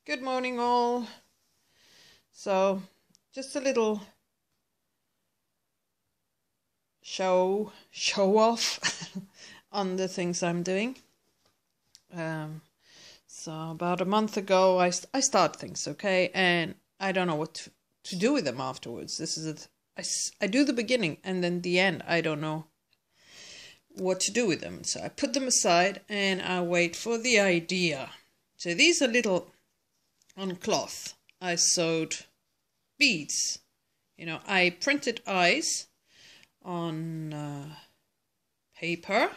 Good morning all. So just a little show off on the things I'm doing. So about a month ago I start things, okay, and I don't know what to do with them afterwards. This is it. I do the beginning and then the end. I don't know what to do with them. So I put them aside and I wait for the idea. So these are little on cloth. I sewed beads. I printed eyes on paper.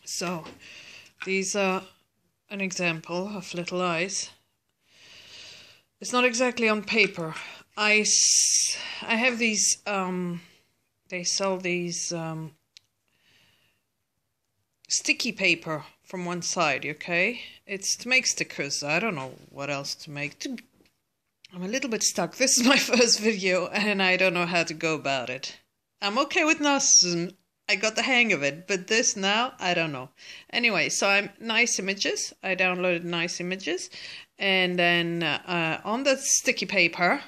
So these are an example of little eyes. It's not exactly on paper. I have these, they sell these sticky paper from one side, okay? It's to make stickers. I don't know what else to make. I'm a little bit stuck. This is my first video and I don't know how to go about it. I'm okay with narcissism. I got the hang of it, but this now, I don't know. Anyway, so I'm nice images. I downloaded nice images, and then on the sticky paper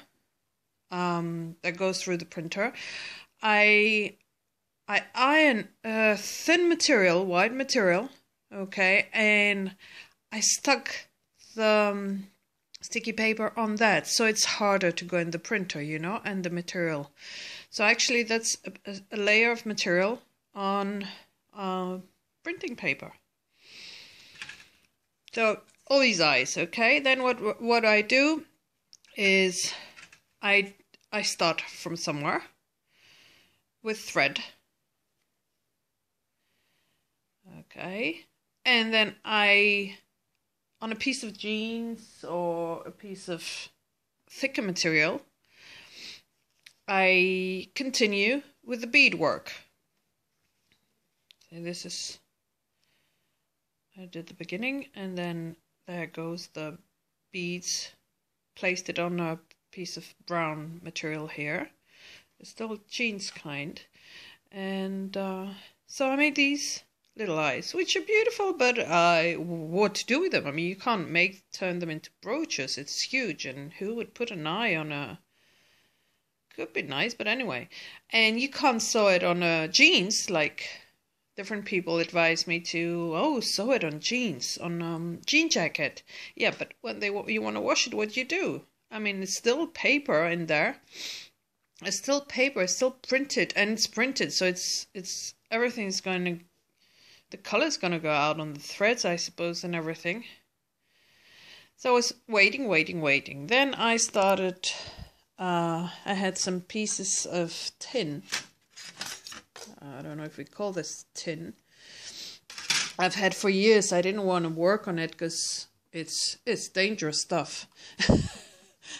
that goes through the printer, I iron thin material, white material, okay, and I stuck the sticky paper on that, so it's harder to go in the printer, and the material. So actually that's a layer of material on printing paper. So all these eyes, okay. Then what I do is I start from somewhere with thread, okay, and then on a piece of jeans or a piece of thicker material, I continue with the beadwork. So this is, I did the beginning, and then there goes the beads, placed it on a piece of brown material here. It's still jeans kind. And so I made these little eyes, which are beautiful, but what to do with them? I mean, you can't turn them into brooches. It's huge, and who would put an eye on a... Could be nice, but anyway. And you can't sew it on jeans, like different people advise me to, sew it on jeans, on jean jacket. Yeah, but when you want to wash it, what do you do? I mean, it's still paper in there. It's still paper, it's still printed, and it's printed, so it's everything's going to, the color's going to go out on the threads, I suppose, and everything. So I was waiting. Then I started, I had some pieces of tin. I don't know if we call this tin. I've had for years. I didn't want to work on it because it's dangerous stuff.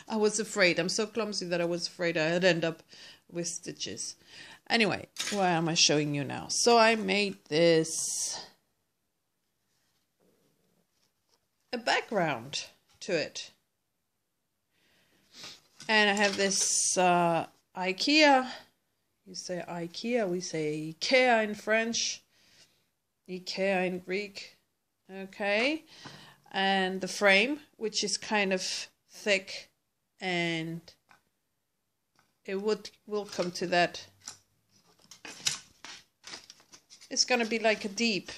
I was afraid. I'm so clumsy that I was afraid I'd end up with stitches. Anyway, why am I showing you now? So I made this a background to it. And I have this IKEA. You say IKEA, we say IKEA in French. IKEA in Greek. Okay. And the frame, which is kind of thick, and it will come to that. It's going to be like a deep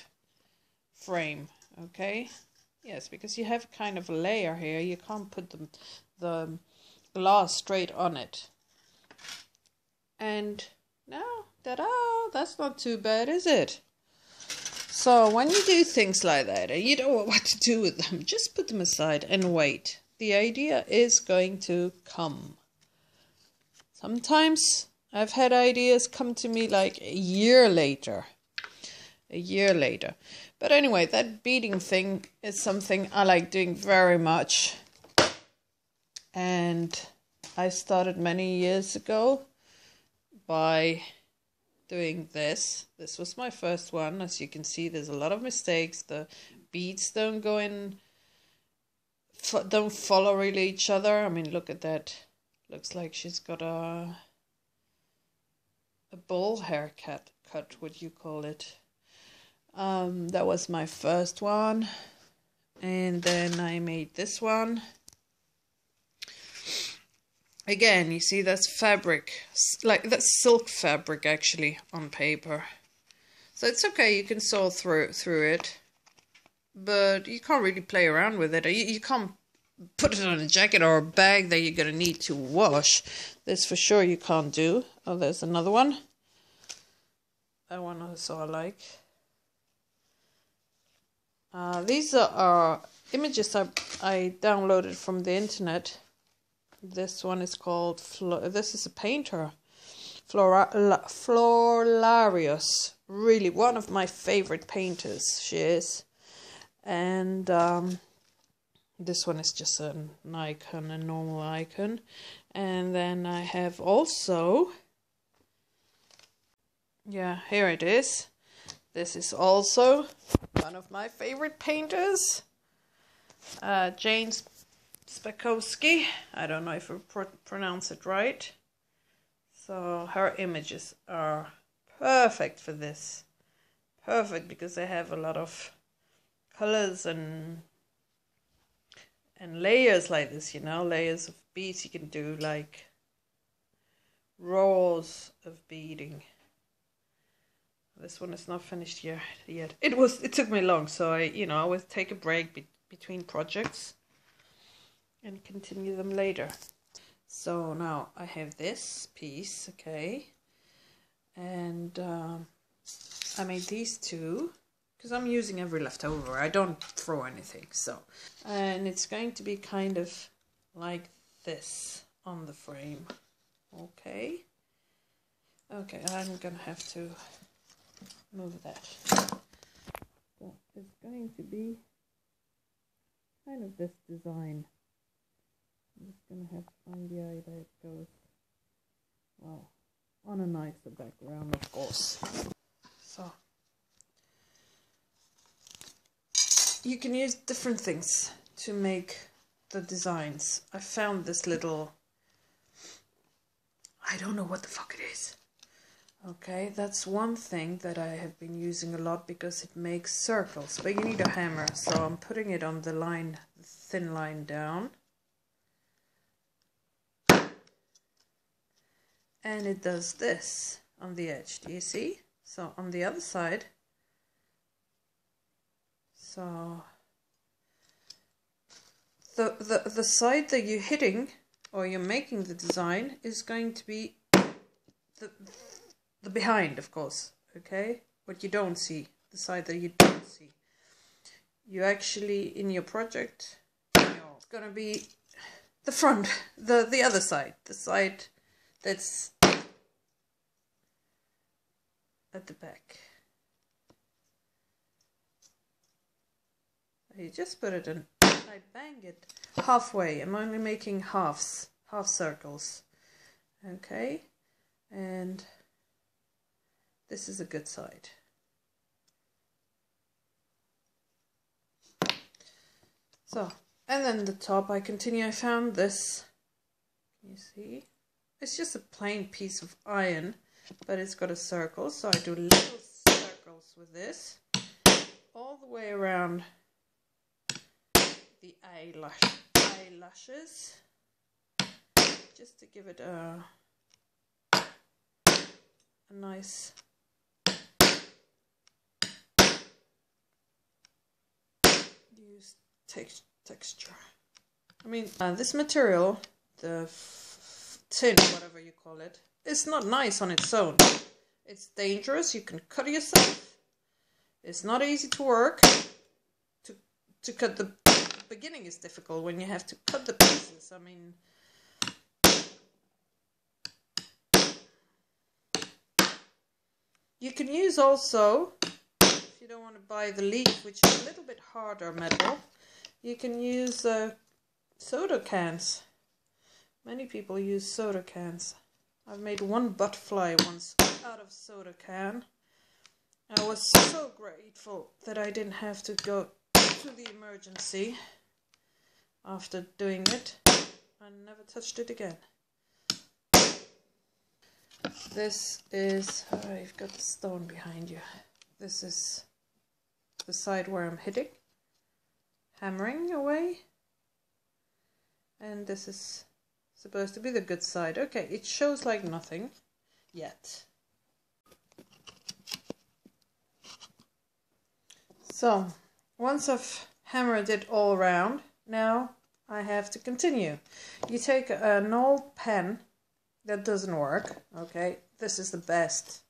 frame, okay? Yes, because you have kind of a layer here. You can't put the glass straight on it. And now, ta-da, that's not too bad, is it? So when you do things like that and you don't know what to do with them, just put them aside and wait. The idea is going to come. Sometimes I've had ideas come to me like a year later. But anyway, that beading thing is something I like doing very much. And I started many years ago by doing this. This was my first one. As you can see, there's a lot of mistakes. The beads don't go in, don't follow really each other. I mean, look at that. Looks like she's got a bowl haircut, would you call it? That was my first one. And then I made this one. Again, you see that's fabric, like that's silk fabric actually on paper. So it's okay, you can sew through it, but you can't really play around with it. You can't put it on a jacket or a bag that you're gonna need to wash. This for sure you can't do. Oh, there's another one. That one also I like. These are images I downloaded from the internet. This one is called, this is a painter, Florlarius. Really one of my favorite painters, she is. And this one is just an icon, a normal icon. And then I have also, yeah, here it is. This is also one of my favorite painters, Jane Spekowski. I don't know if I pronounce it right. So her images are perfect for this. Perfect because they have a lot of colors and layers like this, you know, layers of beads. You can do like rows of beading. This one is not finished yet. It took me long, so I always take a break between projects and continue them later. So now I have this piece, okay, and I made these two because I'm using every leftover. I don't throw anything, so, and it's going to be kind of like this on the frame. Okay, I'm gonna have to move that. So it's going to be kind of this design. I'm just gonna have to find the eye that it goes, well, on a nicer background, of course. So you can use different things to make the designs. I found this little, I don't know what the fuck it is. Okay, that's one thing that I have been using a lot because it makes circles, but you need a hammer, so I'm putting it on the line, the thin line down. And it does this on the edge, do you see? So on the other side, so the side that you're hitting or you're making the design is going to be the behind, of course, okay? What you don't see, the side that you don't see. You actually, in your project, it's gonna be the front, the other side, the side that's at the back. You just put it in, I bang it halfway. I'm only making half circles, okay? And this is a good side. So, and then the top I continue. I found this, can you see? It's just a plain piece of iron, but it's got a circle, so I do little circles with this all the way around the eyelashes, just to give it a nice texture. I mean, this material, the tin, whatever you call it, it's not nice on its own. It's dangerous. You can cut yourself. It's not easy to work. To cut the beginning is difficult when you have to cut the pieces. I mean, you can use also, if you don't want to buy the leaf, which is a little bit harder metal, you can use soda cans. Many people use soda cans. I've made one butterfly once out of soda can. I was so grateful that I didn't have to go to the emergency after doing it. I never touched it again. This is, oh, you've got the stone behind you. This is the side where I'm hammering away. And this is supposed to be the good side. Okay, it shows like nothing yet. So, once I've hammered it all around, now I have to continue. You take an old pen that doesn't work, okay, this is the best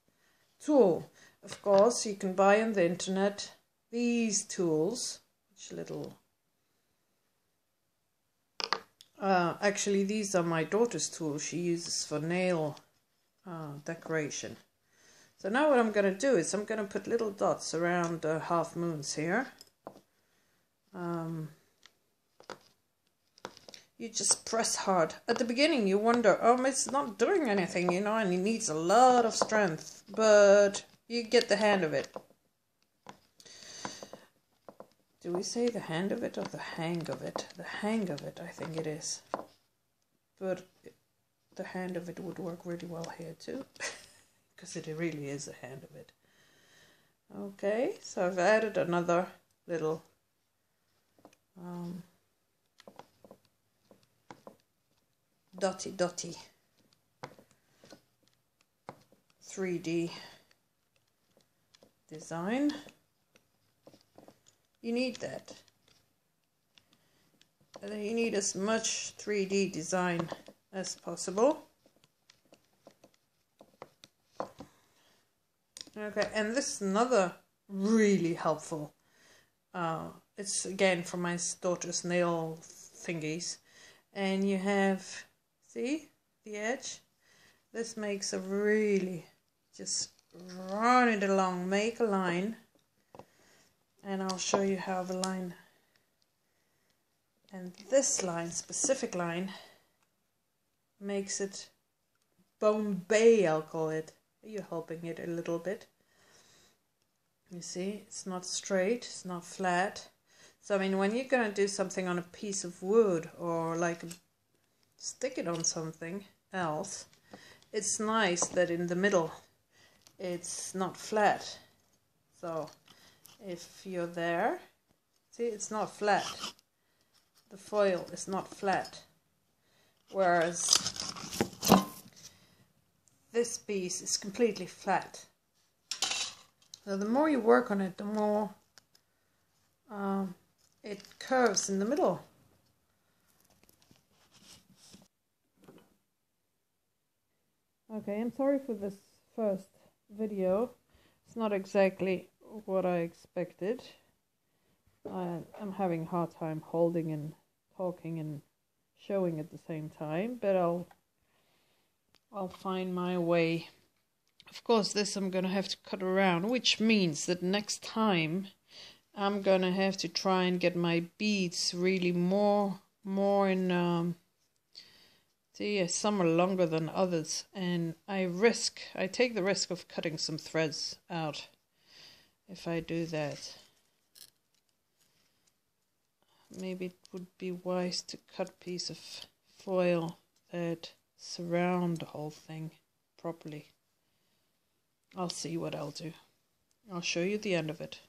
tool. Of course, you can buy on the internet these tools, which little... actually, these are my daughter's tools she uses for nail decoration. So now what I'm going to do is I'm going to put little dots around half moons here. You just press hard. At the beginning you wonder, oh, it's not doing anything, you know, and it needs a lot of strength. But you get the hang of it. Do we say the hand of it or the hang of it? The hang of it, I think it is. But the hand of it would work really well here too. Because it really is a hand of it. Okay, so I've added another little dotty 3D design. You need that. You need as much 3D design as possible. Okay, and this is another really helpful. It's again from my daughter's nail thingies. And you have, see the edge? This makes a really, just run it along, make a line. And I'll show you how the line, and this line, specific line, makes it Bombay, I'll call it. You're helping it a little bit. You see, it's not straight, it's not flat. So I mean, when you're going to do something on a piece of wood or like stick it on something else, it's nice that in the middle it's not flat. So if you're there, see, it's not flat. The foil is not flat. Whereas this piece is completely flat. So the more you work on it, the more it curves in the middle. Okay, I'm sorry for this first video. It's not exactly what I expected. I'm having a hard time holding and talking and showing at the same time, but I'll find my way. Of course, this I'm gonna have to cut around, which means that next time I'm gonna have to try and get my beads really more in. See, some are longer than others, and I take the risk of cutting some threads out if I do that. Maybe it would be wise to cut a piece of foil that surround the whole thing properly. I'll see what I'll do. I'll show you the end of it.